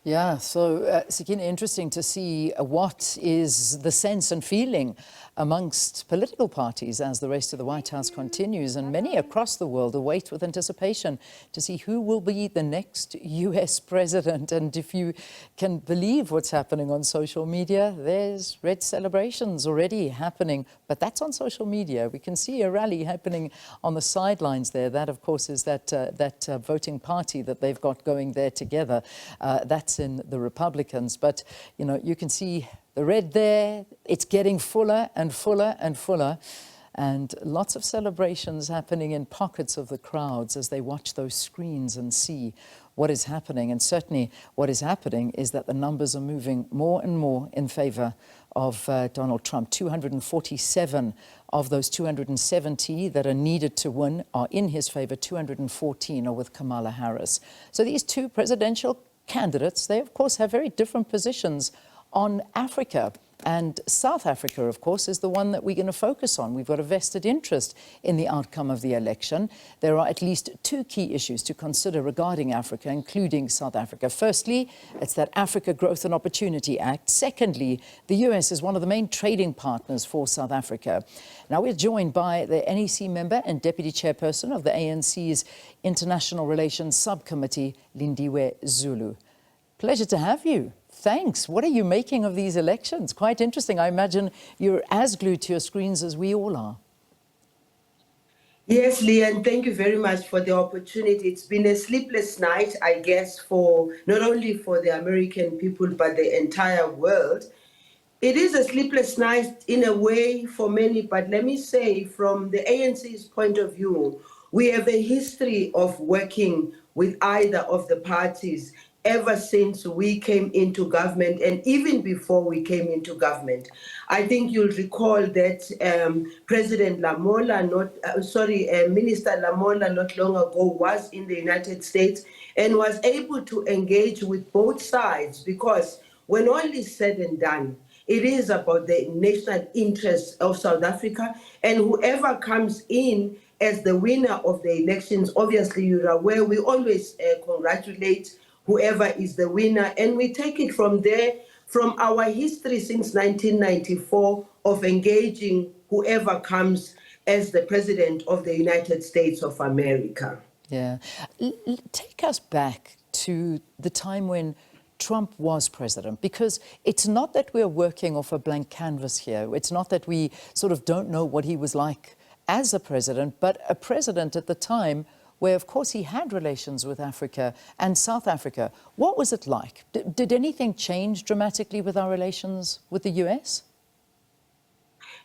Yeah, so Sakina, interesting to see what is the sense and feeling amongst political parties as the race to the White House continues, and many across the world await with anticipation to see who will be the next US president. And if you can believe what's happening on social media, there's red celebrations already happening, but that's on social media. We can see a rally happening on the sidelines there. That, of course, is that voting party that they've got going there together. That's in the Republicans, but you know, you can see the red there. It's getting fuller and fuller and fuller, and lots of celebrations happening in pockets of the crowds as they watch those screens and see what is happening. And certainly what is happening is that the numbers are moving more and more in favor of Donald Trump. 247 of those 270 that are needed to win are in his favor. 214 are with Kamala Harris. So these two presidential candidates, they of course have very different positions on Africa. And South Africa, of course, is the one that we're going to focus on. We've got a vested interest in the outcome of the election. There are at least two key issues to consider regarding Africa, including South Africa. Firstly, it's that Africa Growth and Opportunity Act. Secondly, the US is one of the main trading partners for South Africa. Now, we're joined by the NEC member and Deputy Chairperson of the ANC's International Relations Subcommittee, Lindiwe Zulu. Pleasure to have you. Thanks. What are you making of these elections? Quite interesting. I imagine you're as glued to your screens as we all are. Yes, Leanne, thank you very much for the opportunity. It's been a sleepless night, I guess, for not only for the American people, but the entire world. It is a sleepless night in a way for many, but let me say from the ANC's point of view, we have a history of working with either of the parties ever since we came into government, and even before we came into government. I think you'll recall that President Lamola, Minister Lamola not long ago was in the United States and was able to engage with both sides, because when all is said and done, it is about the national interests of South Africa, and whoever comes in as the winner of the elections, obviously you're aware, we always congratulate whoever is the winner, and we take it from there, from our history since 1994 of engaging whoever comes as the President of the United States of America. Yeah. Take us back to the time when Trump was president, because it's not that we're working off a blank canvas here. It's not that we sort of don't know what he was like as a president, but a president at the time where, of course, he had relations with Africa and South Africa. What was it like? Did anything change dramatically with our relations with the US?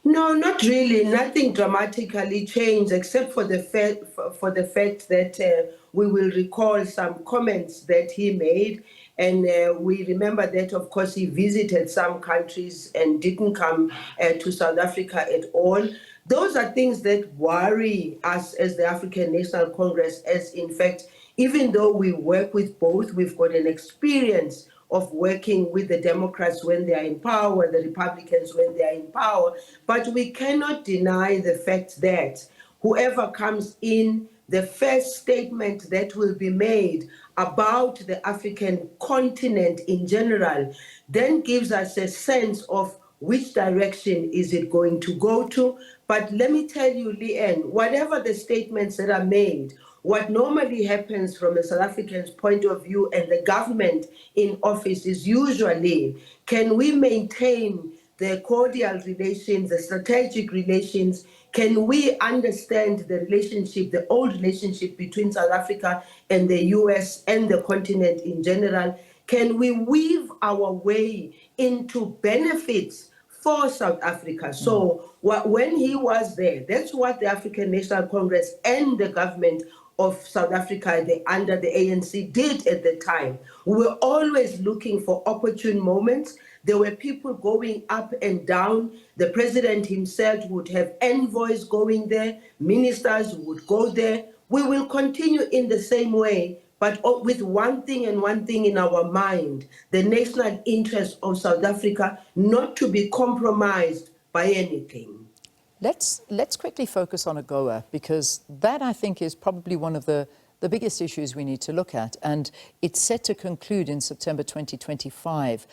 No, not really. Nothing dramatically changed, except for the fact that we will recall some comments that he made. And we remember that, of course, he visited some countries and didn't come to South Africa at all. Those are things that worry us as the African National Congress, as in fact, even though we work with both, we've got an experience of working with the Democrats when they are in power, the Republicans when they are in power. But we cannot deny the fact that whoever comes in, the first statement that will be made about the African continent in general then gives us a sense of which direction is it going to go to. But let me tell you, Leanne, whatever the statements that are made, what normally happens from a South African's point of view and the government in office is usually, can we maintain the cordial relations, the strategic relations? Can we understand the relationship, the old relationship between South Africa and the US and the continent in general? Can we weave our way into benefits for South Africa? So when he was there, that's what the African National Congress and the government of South Africa under the ANC did at the time. We were always looking for opportune moments. There were people going up and down. The president himself would have envoys going there. Ministers would go there. We will continue in the same way, but with one thing and one thing in our mind: the national interest of South Africa not to be compromised by anything. Let's quickly focus on AGOA, because that, I think, is probably one of the the biggest issues we need to look at, and it's set to conclude in September 2025.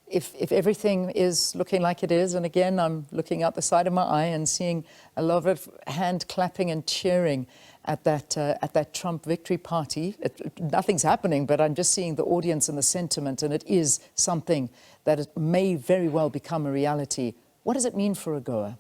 If everything is looking like it is, and again, I'm looking out the side of my eye and seeing a lot of hand clapping and cheering at that Trump victory party. Nothing's happening, but I'm just seeing the audience and the sentiment, and it is something that it may very well become a reality. What does it mean for AGOA?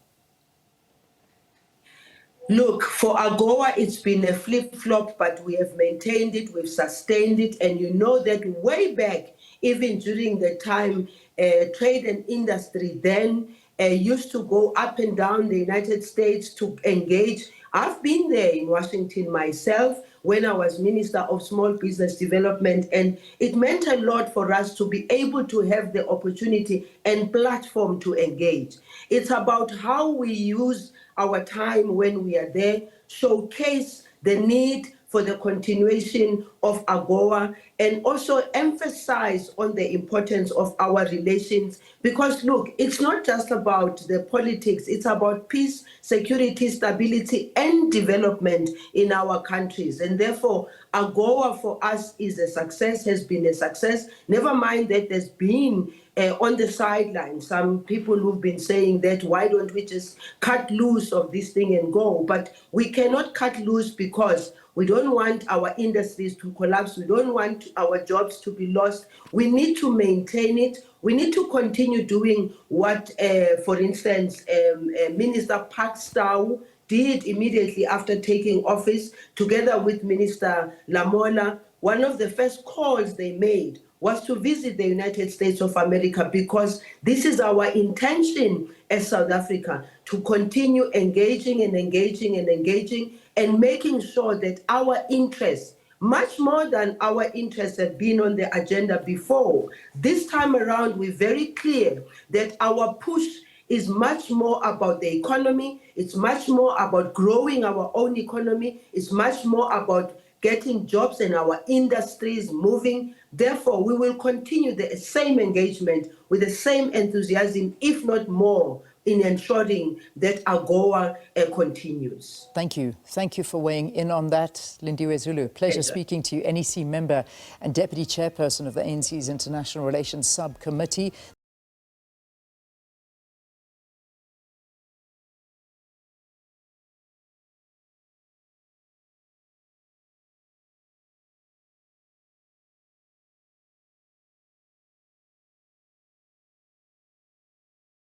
Look, for AGOA, it's been a flip-flop, but we have maintained it, we've sustained it, and you know that way back, even during the time trade and industry then used to go up and down the United States to engage. I've been there in Washington myself when I was Minister of Small Business Development, and it meant a lot for us to be able to have the opportunity and platform to engage. It's about how we use our time when we are there, showcase the need for the continuation of AGOA, and also emphasize on the importance of our relations. Because look, it's not just about the politics, it's about peace, security, stability, and development in our countries. And therefore, AGOA for us is a success, has been a success. Never mind that there's been on the sidelines some people who've been saying that why don't we just cut loose of this thing and go? But we cannot cut loose because we don't want our industries to collapse. We don't want our jobs to be lost. We need to maintain it. We need to continue doing what, for instance, Minister Pakstau did immediately after taking office, together with Minister Lamola. One of the first calls they made was to visit the United States of America, because this is our intention as South Africa, to continue engaging and engaging and engaging and making sure that our interests, much more than our interests have been on the agenda before. This time around, we're very clear that our push is much more about the economy. It's much more about growing our own economy. It's much more about getting jobs and our industries moving. Therefore, we will continue the same engagement with the same enthusiasm, if not more, in ensuring that AGOA continues. Thank you. Thank you for weighing in on that, Lindiwe Zulu. Pleasure speaking to you, NEC member and Deputy Chairperson of the ANC's International Relations Subcommittee.